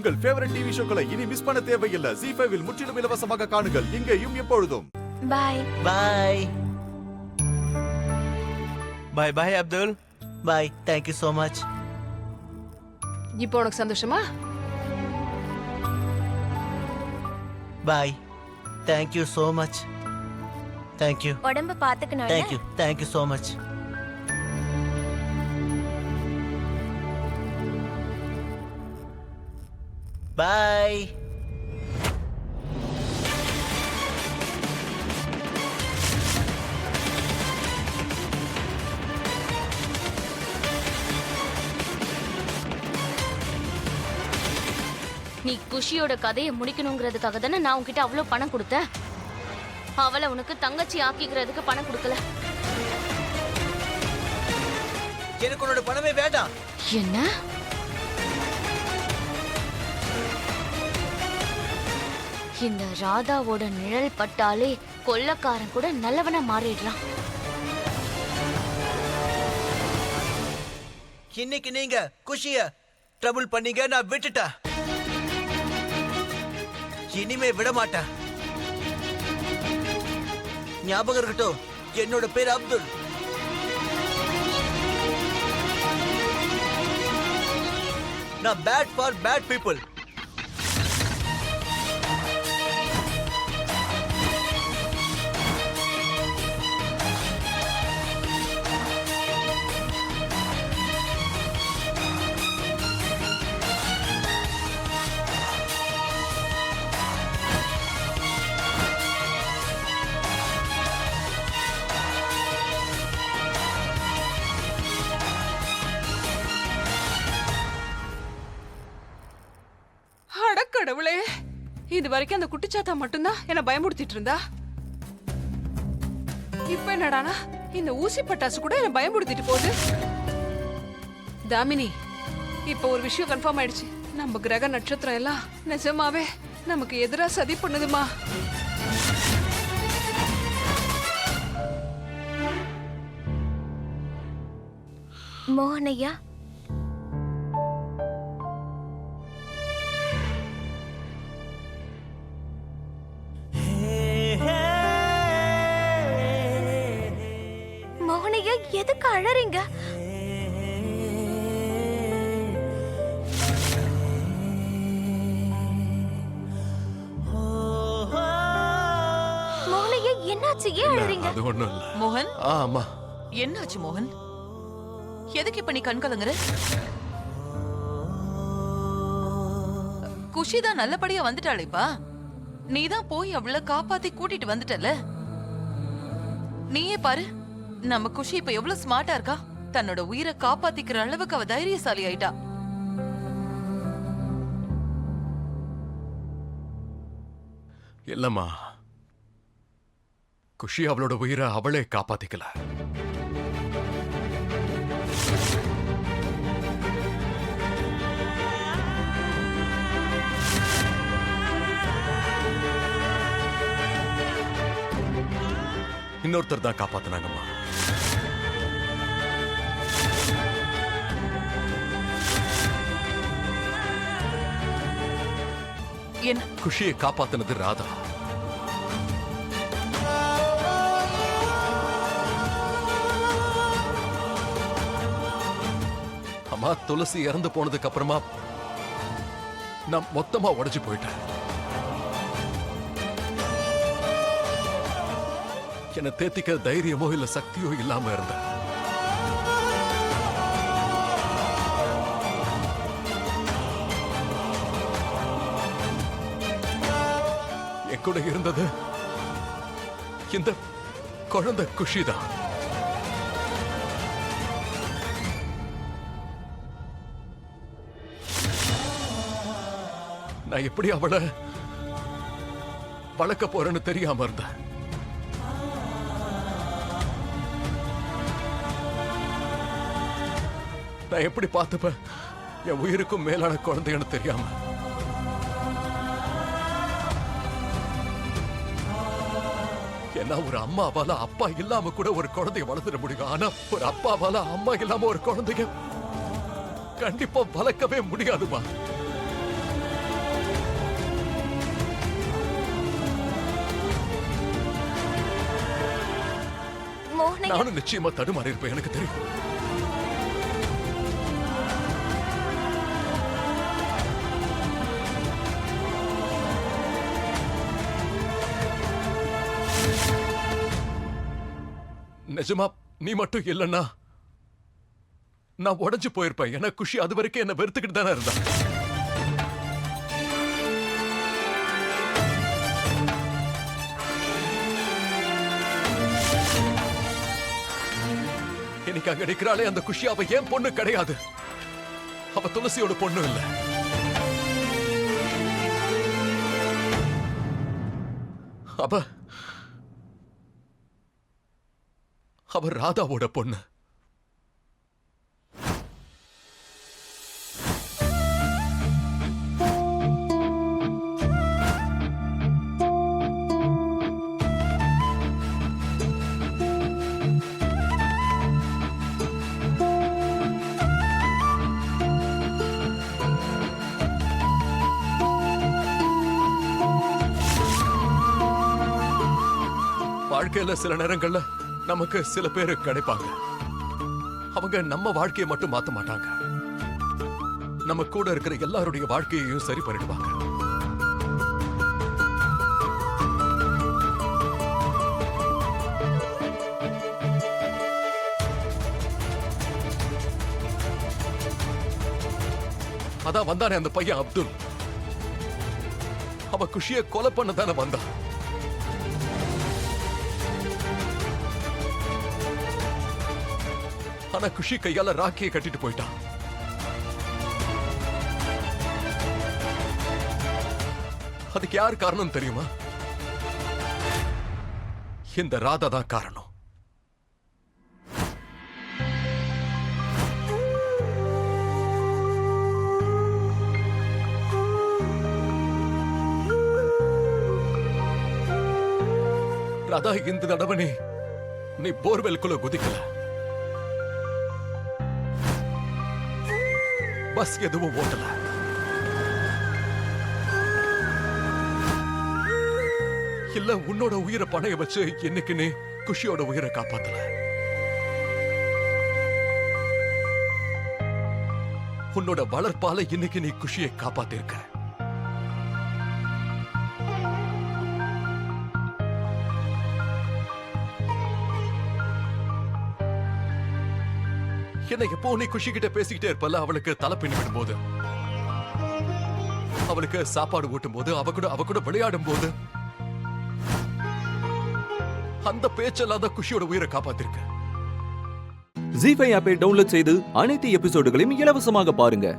உங்கள் favourite TV ஷோக்களை இனி miss பண்ண தேவையில்லை. ZEE5 இல் முற்றிலும் இலவசமாக காணுங்கள், இங்கேயும் எப்பொழுதும். Bye bye bye bye Abdul. Bye. Thank you so much. இப்போ உனக்கு சந்தோஷமா? Bye. Thank you so much. Thank you. உடம்ப பாத்துக்கணும். Thank you so much. Bye. நீ குஷியோட கதையை முடிக்கணுங்கிறதுக்காக தானே நான் உன்கிட்ட அவ்வளவு பணம் கொடுத்தேன். அவளை உனக்கு தங்கச்சி ஆக்கிக்கிறதுக்கு பணம் கொடுக்கல. எனக்கு உன்னோட பணமே வேண்டாம். என்ன? இந்த ராதாவோட நிழல் பட்டாலே கொள்ளக்காரன் கூட நல்லவனா மாறிடுறான். இன்னைக்கு நீங்க குஷிய ட்ரபிள் பண்ணீங்க, நான் விட்டுட்டேன். இனிமே விட மாட்டேன். ஞாபகம் இருக்கட்டும், என்னோட பேர் அப்துல். நான் பேட் ஃபார் பேட் பீப்புள். கடவுளே, இது வரைக்கும் அந்த குட்டிச்சாத்தா மட்டும்தான் என்ன பயமுறுத்திட்டு இருந்தா. இப்ப என்னடானா இந்த ஊசி பட்டாசு கூட என்ன பயமுறுத்திட்டு போகுது. தாமினி, இப்ப ஒரு விஷயம் கன்ஃபார்ம் ஆயிடுச்சு. நம்ம கிரக நட்சத்திரம் எல்லாம் நிஜமாவே நமக்கு எதிரா சதி பண்ணுதுமா. மோகனையா, மோகனையா எதுக்கு அழறீங்க? மோகனையா என்னாச்சு? ஏன் அழறீங்க? அது ஒண்ணும் இல்ல. மோகன், ஆமா. என்னாச்சு மோகன்? எதுக்கு இப்ப நீ கண் கலங்குற? குஷிதான் நல்லபடியா வந்துட்டாளேப்பா. நீதான் போய் அவளை காப்பாத்தி கூட்டிட்டு வந்துட்டல. நீயே பாரு, நம்ம குஷி இப்ப எவ்வளவு ஸ்மார்ட்டா இருக்கா. தன்னோட உயிரை காப்பாத்திக்கிற அளவுக்கு அவ தைரியசாலி ஆயிட்டா. இல்லம்மா, குஷி அவளோட உயிரை அவளே காப்பாத்திக்கல. இன்னொருத்தர் தான் காப்பாத்தினாங்கம்மா. என்ன? குஷியை காப்பாத்தினது ராதா. அம்மா, துளசி இறந்து போனதுக்கு அப்புறமா நான் மொத்தமா உடைஞ்சு போயிட்டேன். என்ன தேத்திக்க தைரியமோ இல்ல சக்தியோ இல்லாம இருந்த. என் கூட இருந்தது இந்த குழந்தை குஷிதான். நான் எப்படி அவளை வளர்க்க போறேன்னு தெரியாம இருந்தேன். நான் எப்படி பார்த்துப்பேன் என் உயிருக்கும் மேலான குழந்தைன்னு தெரியாம. ஏன்னா ஒரு அம்மாவால அப்பா இல்லாம கூட ஒரு குழந்தைய வளர்த்துட முடியும். ஆனா ஒரு அப்பாவால அம்மா இல்லாம ஒரு குழந்தைய கண்டிப்பா வளர்க்கவே முடியாதுமா. நானும் நிச்சயமா தடுமாறி இருப்பேன், எனக்கு தெரியும். நிஜமா நீ மட்டும் இல்லைன்னா நான் உடைஞ்சு போயிருப்பேன். ஏன்னா குஷி அது வரைக்கும் என்ன வெறுத்துக்கிட்டு தானே இருந்தா. இன்னைக்கு அங்க நிக்கிறாளே அந்த குஷி, அவ ஏன் பொண்ணு கிடையாது. அவ துளசியோட பொண்ணு இல்ல. அவ ராதாவோட பொண்ணு. வாழ்க்கையில சில நேரங்கள்ல நமக்கு சில பேரு கிடைப்பாங்க. அவங்க நம்ம வாழ்க்கையை மட்டும் மாத்த மாட்டாங்க, நம்ம கூட இருக்கிற எல்லாருடைய வாழ்க்கையையும் சரி பண்ணிடுவாங்க. அதான் வந்தானே அந்த பையன் அப்துல். அவ குஷியை கொலை பண்ண தானே வந்தான். ஆனா குஷி கையால ராக்கியை கட்டிட்டு போயிட்டான். அதுக்கு யார் காரணம் தெரியுமா? இந்த ராதா தான் காரணம். ராதா, இந்த தடவை நீ போர்வெல்குள்ள குதிக்கல. பஸ் எதுவும் ஓட்டல. இல்ல உன்னோட உயிரை பணைய வச்சு இன்னைக்கு நீ குஷியோட உயிரை காப்பாத்தல. உன்னோட வளர்ப்பால இன்னைக்கு நீ குஷியை காப்பாத்திருக்க. என்ன எப்போ நீ குஷி கிட்ட பேசிக்கிட்டே இருப்பல, அவளுக்கு தலை பின்னி விடும் போது, அவளுக்கு சாப்பாடு ஊட்டும் போது, அவ கூட விளையாடும் போது, அந்த பேச்செல்லாம் தான் குஷியோட உயிரை காப்பாத்திருக்க. ஜீ5 ஆப்பை டவுன்லோட் செய்து அனைத்து எபிசோடுகளையும் இலவசமாக பாருங்க.